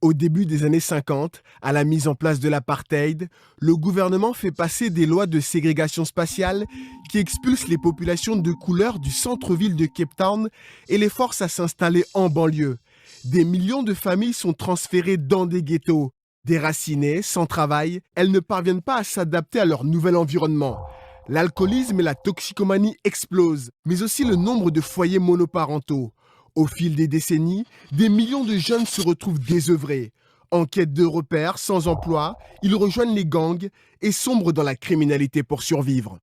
Au début des années 50, à la mise en place de l'apartheid, le gouvernement fait passer des lois de ségrégation spatiale qui expulsent les populations de couleur du centre-ville de Cape Town et les forcent à s'installer en banlieue. Des millions de familles sont transférées dans des ghettos. Déracinées, sans travail, elles ne parviennent pas à s'adapter à leur nouvel environnement. L'alcoolisme et la toxicomanie explosent, mais aussi le nombre de foyers monoparentaux. Au fil des décennies, des millions de jeunes se retrouvent désœuvrés. En quête de repères, sans emploi, ils rejoignent les gangs et sombrent dans la criminalité pour survivre.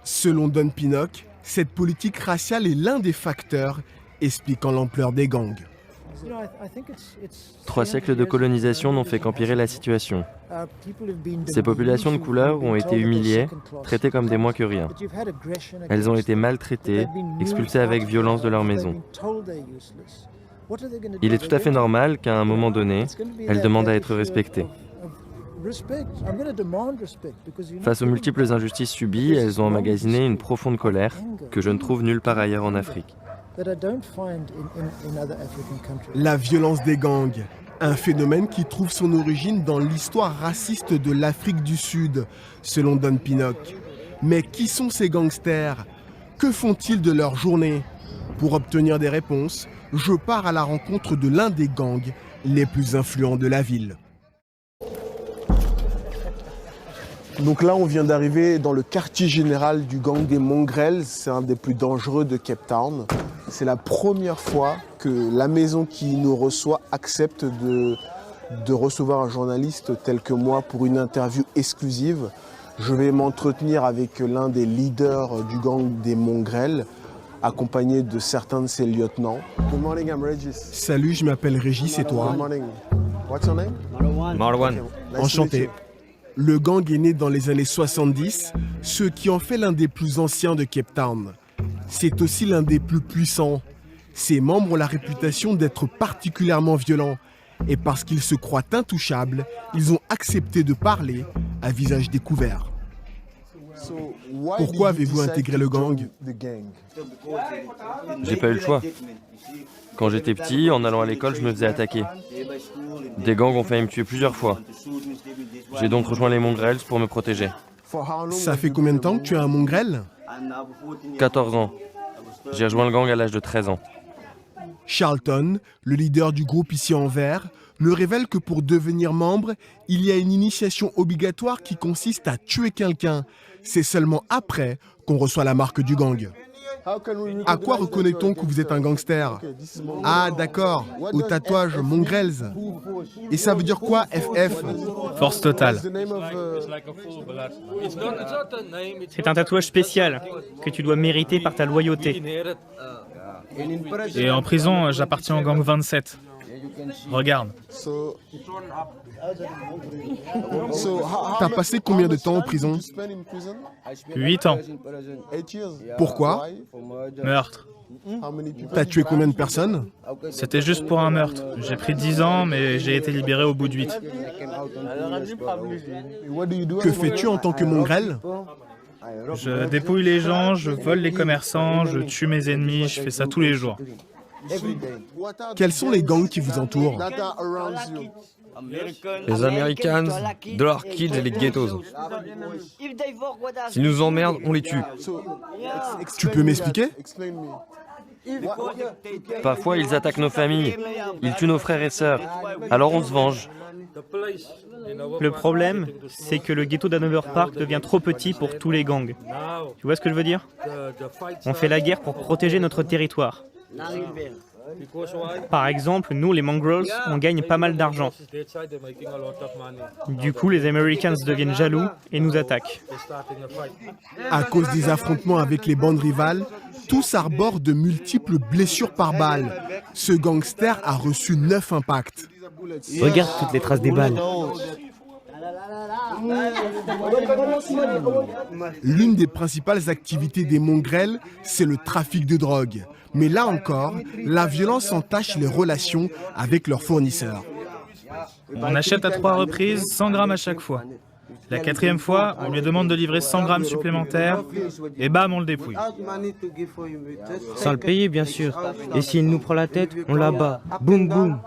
Selon Don Pinnock, cette politique raciale est l'un des facteurs expliquant l'ampleur des gangs. 3 siècles de colonisation n'ont fait qu'empirer la situation. Ces populations de couleur ont été humiliées, traitées comme des moins que rien. Elles ont été maltraitées, expulsées avec violence de leur maison. Il est tout à fait normal qu'à un moment donné, elles demandent à être respectées. Face aux multiples injustices subies, elles ont emmagasiné une profonde colère que je ne trouve nulle part ailleurs en Afrique. La violence des gangs, un phénomène qui trouve son origine dans l'histoire raciste de l'Afrique du Sud, selon Don Pinnock. Mais qui sont ces gangsters? Que font-ils de leur journée? Pour obtenir des réponses, je pars à la rencontre de l'un des gangs les plus influents de la ville. Donc là, on vient d'arriver dans le quartier général du gang des Mongrels. C'est un des plus dangereux de Cape Town. C'est la première fois que la maison qui nous reçoit accepte de recevoir un journaliste tel que moi pour une interview exclusive. Je vais m'entretenir avec l'un des leaders du gang des Mongrels, accompagné de certains de ses lieutenants. Good morning, I'm Regis. Salut, je m'appelle Régis, et toi? Good morning. What's your name? Marwan. Enchanté. Le gang est né dans les années 70, ce qui en fait l'un des plus anciens de Cape Town. C'est aussi l'un des plus puissants. Ses membres ont la réputation d'être particulièrement violents. Et parce qu'ils se croient intouchables, ils ont accepté de parler à visage découvert. Pourquoi avez-vous intégré le gang? J'ai pas eu le choix. Quand j'étais petit, en allant à l'école, je me faisais attaquer. Des gangs ont failli me tuer plusieurs fois. J'ai donc rejoint les Mongrels pour me protéger. Ça fait combien de temps que tu es un Mongrel? 14 ans. J'ai rejoint le gang à l'âge de 13 ans. Charlton, le leader du groupe ici en vert, me révèle que pour devenir membre, il y a une initiation obligatoire qui consiste à tuer quelqu'un. C'est seulement après qu'on reçoit la marque du gang. À quoi reconnaît-on que vous êtes un gangster? Ah d'accord, au tatouage Mongrels. Et ça veut dire quoi, FF? Force totale. C'est un tatouage spécial que tu dois mériter par ta loyauté. Et en prison, j'appartiens au gang 27. Regarde. T'as passé combien de temps en prison? 8 ans. Pourquoi? Meurtre. T'as tué combien de personnes? C'était juste pour un meurtre. J'ai pris 10 ans, mais j'ai été libéré au bout de 8. Que fais-tu en tant que Mongrel? Je dépouille les gens, je vole les commerçants, je tue mes ennemis, je fais ça tous les jours. Quels sont les gangs qui vous entourent? Les Americans, Dollar Kids et les Ghettos. S'ils nous emmerdent, on les tue. Tu peux m'expliquer? Parfois, ils attaquent nos familles. Ils tuent nos frères et sœurs. Alors on se venge. Le problème, c'est que le ghetto d'Hanover Park devient trop petit pour tous les gangs. Tu vois ce que je veux dire? On fait la guerre pour protéger notre territoire. Par exemple, nous, les Mongrels, on gagne pas mal d'argent. Du coup, les Americans deviennent jaloux et nous attaquent. À cause des affrontements avec les bandes rivales, tous arborent de multiples blessures par balle. Ce gangster a reçu 9 impacts. Regarde toutes les traces des balles. L'une des principales activités des Mongrels, c'est le trafic de drogue. Mais là encore, la violence entache les relations avec leurs fournisseurs. On achète à 3 reprises, 100 grammes à chaque fois. La 4e fois, on lui demande de livrer 100 grammes supplémentaires et bam, on le dépouille. Sans le payer, bien sûr. Et s'il nous prend la tête, on l'abat. Boum boum.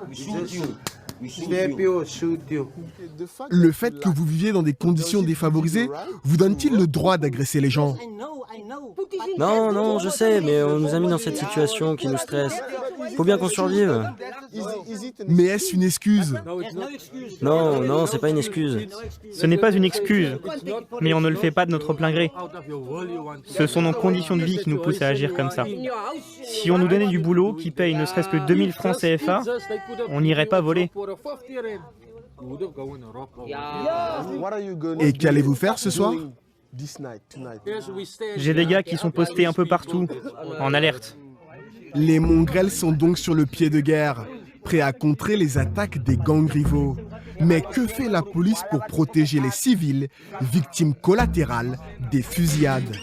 Le fait que vous viviez dans des conditions défavorisées vous donne-t-il le droit d'agresser les gens? Non, non, je sais, mais on nous a mis dans cette situation qui nous stresse. Faut bien qu'on survive. Mais est-ce une excuse? Non, non, c'est pas une excuse. Ce n'est pas une excuse, mais on ne le fait pas de notre plein gré. Ce sont nos conditions de vie qui nous poussent à agir comme ça. Si on nous donnait du boulot qui paye ne serait-ce que 2000 francs CFA, on n'irait pas voler. Et qu'allez-vous faire ce soir? J'ai des gars qui sont postés un peu partout, en alerte. Les mongrels sont donc sur le pied de guerre, prêts à contrer les attaques des gangs rivaux. Mais que fait la police pour protéger les civils, victimes collatérales des fusillades?